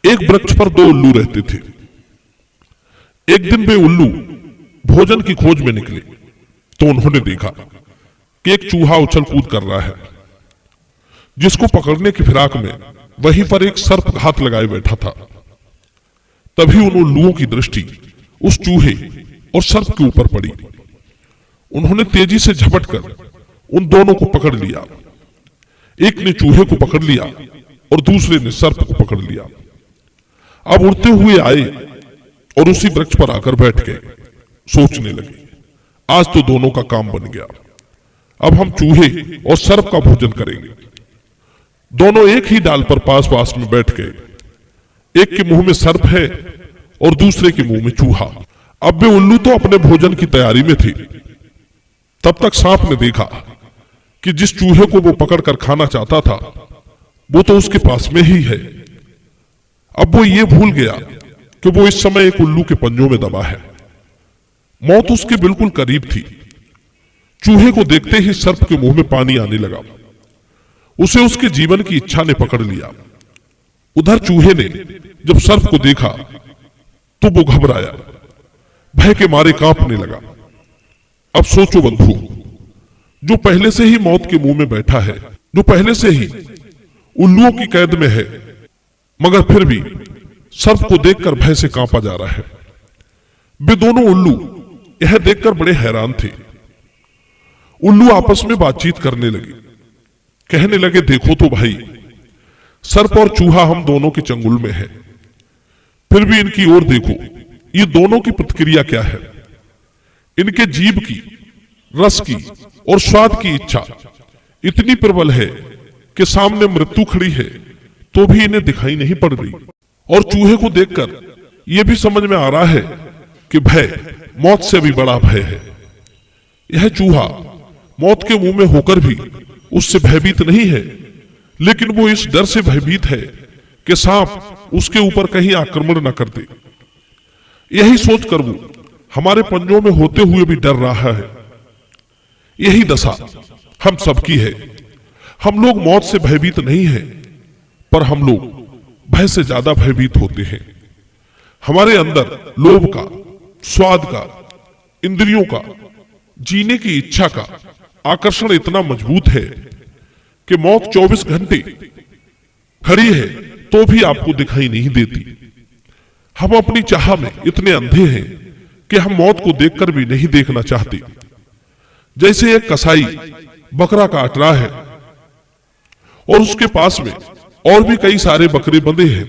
एक वृक्ष पर दो उल्लू रहते थे। एक दिन वे उल्लू भोजन की खोज में निकले तो उन्होंने देखा कि एक चूहा उछल कूद कर रहा है, जिसको पकड़ने की फिराक में वहीं पर एक सर्प हाथ लगाए बैठा था। तभी उन उल्लुओं की दृष्टि उस चूहे और सर्प के ऊपर पड़ी। उन्होंने तेजी से झपटकर उन दोनों को पकड़ लिया। एक ने चूहे को पकड़ लिया और दूसरे ने सर्प को पकड़ लिया। अब उड़ते हुए आए और उसी वृक्ष पर आकर बैठ गए। सोचने लगे, आज तो दोनों का काम बन गया। अब हम चूहे और सर्प का भोजन करेंगे। दोनों एक ही डाल पर पास पास में बैठ गए। एक के मुंह में सर्प है और दूसरे के मुंह में चूहा। अब वे उल्लू तो अपने भोजन की तैयारी में थे। तब तक सांप ने देखा कि जिस चूहे को वो पकड़कर खाना चाहता था वो तो उसके पास में ही है। अब वो ये भूल गया कि वो इस समय एक उल्लू के पंजों में दबा है। मौत उसके बिल्कुल करीब थी। चूहे को देखते ही सर्प के मुंह में पानी आने लगा। उसे उसके जीवन की इच्छा ने पकड़ लिया। उधर चूहे ने जब सर्प को देखा तो वो घबराया, भय के मारे कांपने लगा। अब सोचो बंधु, जो पहले से ही मौत के मुंह में बैठा है, जो पहले से ही उल्लुओं की कैद में है, मगर फिर भी सर्प को देखकर भय से कांपा जा रहा है। वे दोनों उल्लू यह देखकर बड़े हैरान थे। उल्लू आपस में बातचीत करने लगे। कहने लगे, देखो तो भाई, सर्प और चूहा हम दोनों के चंगुल में है, फिर भी इनकी ओर देखो, ये दोनों की प्रतिक्रिया क्या है। इनके जीभ की, रस की और स्वाद की इच्छा इतनी प्रबल है कि सामने मृत्यु खड़ी है तो भी इन्हें दिखाई नहीं पड़ रही। और चूहे को देखकर यह भी समझ में आ रहा है कि भय मौत से भी बड़ा भय है। यह चूहा मौत के मुंह में होकर भी उससे भयभीत नहीं है, लेकिन वो इस डर से भयभीत है कि सांप उसके ऊपर कहीं आक्रमण न कर दे। यही सोचकर वो हमारे पंजों में होते हुए भी डर रहा है। यही दशा हम सबकी है। हम लोग मौत से भयभीत नहीं हैं, पर हम लोग भय से ज्यादा भयभीत होते हैं। हमारे अंदर लोभ का, स्वाद का, इंद्रियों का, जीने की इच्छा का आकर्षण इतना मजबूत है कि मौत 24 घंटे खड़ी है तो भी आपको दिखाई नहीं देती। हम अपनी चाह में इतने अंधे हैं कि हम मौत को देखकर भी नहीं देखना चाहते। जैसे एक कसाई बकरा काट रहा है और उसके पास में और भी कई सारे बकरे बंधे हैं,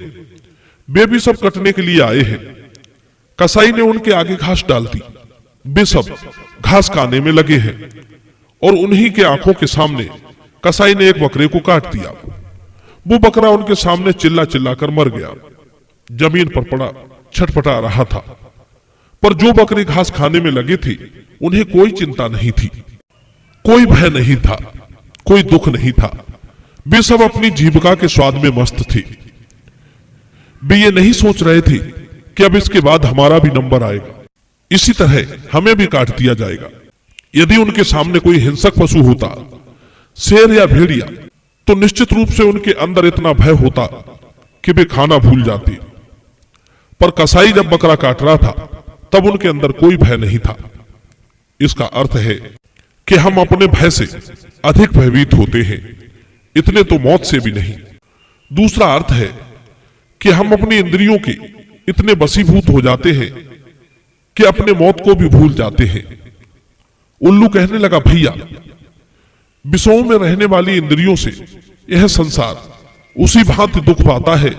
वे भी सब कटने के लिए आए हैं। कसाई ने उनके आगे घास डाल दी, वे सब घास खाने में लगे हैं और उन्हीं के आंखों के सामने कसाई ने एक बकरे को काट दिया। वो बकरा उनके सामने चिल्ला चिल्ला कर मर गया, जमीन पर पड़ा छटपटा रहा था। पर जो बकरे घास खाने में लगे थे उन्हें कोई चिंता नहीं थी, कोई भय नहीं था, कोई दुख नहीं था। वे सब अपनी जीविका के स्वाद में मस्त थे। वे ये नहीं सोच रहे थे कि अब इसके बाद हमारा भी नंबर आएगा, इसी तरह हमें भी काट दिया जाएगा। यदि उनके सामने कोई हिंसक पशु होता, शेर या भेड़िया, तो निश्चित रूप से उनके अंदर इतना भय होता कि वे खाना भूल जाते। पर कसाई जब बकरा काट रहा था तब उनके अंदर कोई भय नहीं था। इसका अर्थ है कि हम अपने भय से अधिक भयभीत होते हैं, इतने तो मौत से भी नहीं। दूसरा अर्थ है कि हम अपनी इंद्रियों के इतने वशीभूत हो जाते हैं कि अपने मौत को भी भूल जाते हैं। उल्लू कहने लगा, भैया, विषयों में रहने वाली इंद्रियों से यह संसार उसी भांति दुख पाता है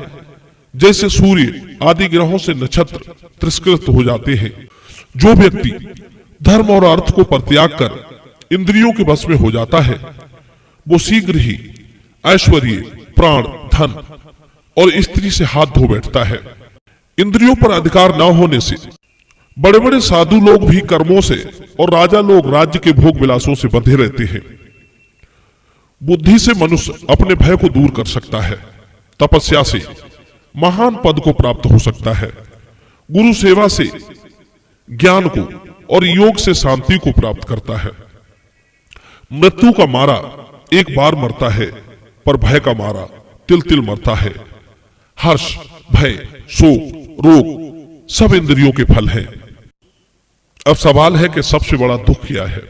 जैसे सूर्य आदि ग्रहों से नक्षत्र तिरस्कृत हो जाते हैं। जो व्यक्ति धर्म और अर्थ को परित्याग कर इंद्रियों के वश में हो जाता है, वो शीघ्र ही ऐश्वर्य, प्राण, धन और स्त्री से हाथ धो बैठता है। इंद्रियों पर अधिकार न होने से बड़े बड़े साधु लोग भी कर्मों से और राजा लोग राज्य के भोग विलासों से बंधे रहते हैं। बुद्धि से मनुष्य अपने भय को दूर कर सकता है, तपस्या से महान पद को प्राप्त हो सकता है, गुरु सेवा से ज्ञान को और योग से शांति को प्राप्त करता है। मृत्यु का मारा एक बार मरता है, पर भय का मारा तिल तिल मरता है। हर्ष, भय, शोक, रोग सब इंद्रियों के फल हैं। अब सवाल है कि सबसे बड़ा दुख क्या है।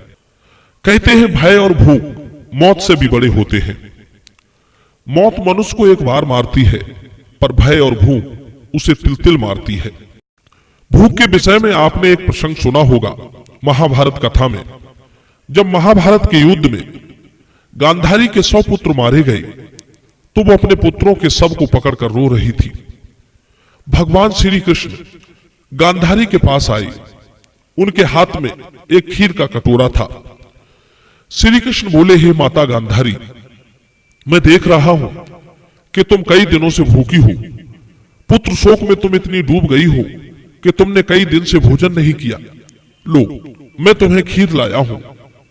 कहते हैं भय और भूख मौत से भी बड़े होते हैं। मौत मनुष्य को एक बार मारती है, पर भय और भूख उसे तिल तिल मारती है। भूख के विषय में आपने एक प्रसंग सुना होगा महाभारत कथा में। जब महाभारत के युद्ध में गांधारी के 100 पुत्र मारे गए तो वो अपने पुत्रों के शव को पकड़कर रो रही थी। भगवान श्री कृष्ण गांधारी के पास आए। उनके हाथ में एक खीर का कटोरा था। श्री कृष्ण बोले, हे माता गांधारी, मैं देख रहा हूं कि तुम कई दिनों से भूखी हो। पुत्र शोक में तुम इतनी डूब गई हो कि तुमने कई दिन से भोजन नहीं किया। लो, मैं तुम्हें खीर लाया हूं,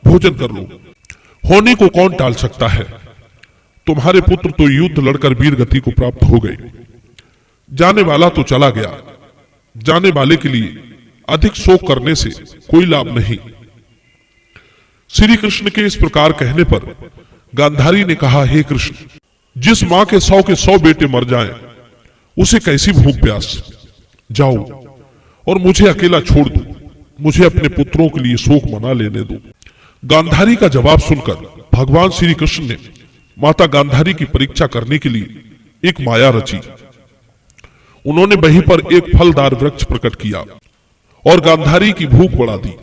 भोजन कर लो। होने को कौन टाल सकता है। तुम्हारे पुत्र तो युद्ध लड़कर वीर गति को प्राप्त हो गए। जाने वाला तो चला गया, जाने वाले के लिए अधिक शोक करने से कोई लाभ नहीं। श्री कृष्ण के इस प्रकार कहने पर गांधारी ने कहा, हे कृष्ण, जिस मां के 100 बेटे मर जाएं, उसे कैसी भूख प्यास। जाओ और मुझे अकेला छोड़ दो, मुझे अपने पुत्रों के लिए शोक मना लेने दो। गांधारी का जवाब सुनकर भगवान श्री कृष्ण ने माता गांधारी की परीक्षा करने के लिए एक माया रची। उन्होंने वहीं पर एक फलदार वृक्ष प्रकट किया और गांधारी की भूख बढ़ा दी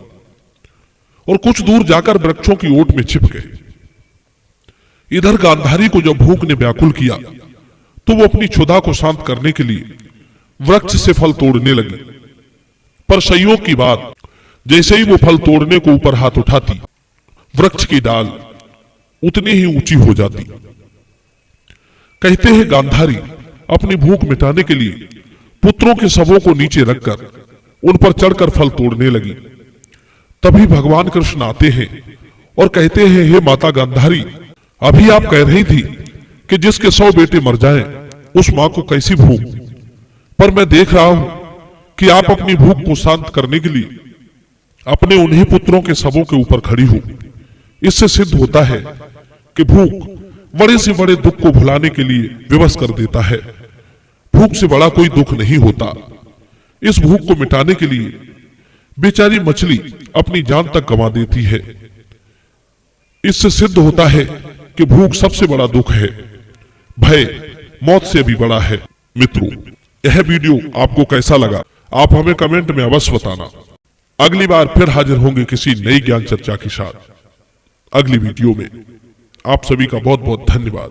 और कुछ दूर जाकर वृक्षों की ओट में छिप गए। इधर गांधारी को जब भूख ने व्याकुल किया तो वो अपनी क्षुधा को शांत करने के लिए वृक्ष से फल तोड़ने लगी। पर संयोग की बात, जैसे ही वो फल तोड़ने को ऊपर हाथ उठाती, वृक्ष की डाल उतनी ही ऊंची हो जाती। कहते हैं गांधारी अपनी भूख मिटाने के लिए पुत्रों के शवों को नीचे रखकर उन पर चढ़कर फल तोड़ने लगी। तभी भगवान कृष्ण आते हैं और कहते हैं, हे माता गांधारी, अभी आप कह रही थी कि जिसके 100 बेटे मर जाएं, उस मां को कैसी भूख। पर मैं देख रहा हूं कि आप अपनी भूख को शांत करने के लिए अपने उन्हीं पुत्रों के शवों के ऊपर खड़ी हो। इससे सिद्ध होता है कि भूख बड़े से बड़े दुख को भुलाने के लिए विवश कर देता है। भूख से बड़ा कोई दुख नहीं होता। इस भूख को मिटाने के लिए बेचारी मछली अपनी जान तक गंवा देती है। इससे सिद्ध होता है कि भूख सबसे बड़ा दुख है, भय मौत से भी बड़ा है। मित्रों, यह वीडियो आपको कैसा लगा आप हमें कमेंट में अवश्य बताना। अगली बार फिर हाजिर होंगे किसी नई ज्ञान चर्चा के साथ अगली वीडियो में। आप सभी का बहुत बहुत धन्यवाद।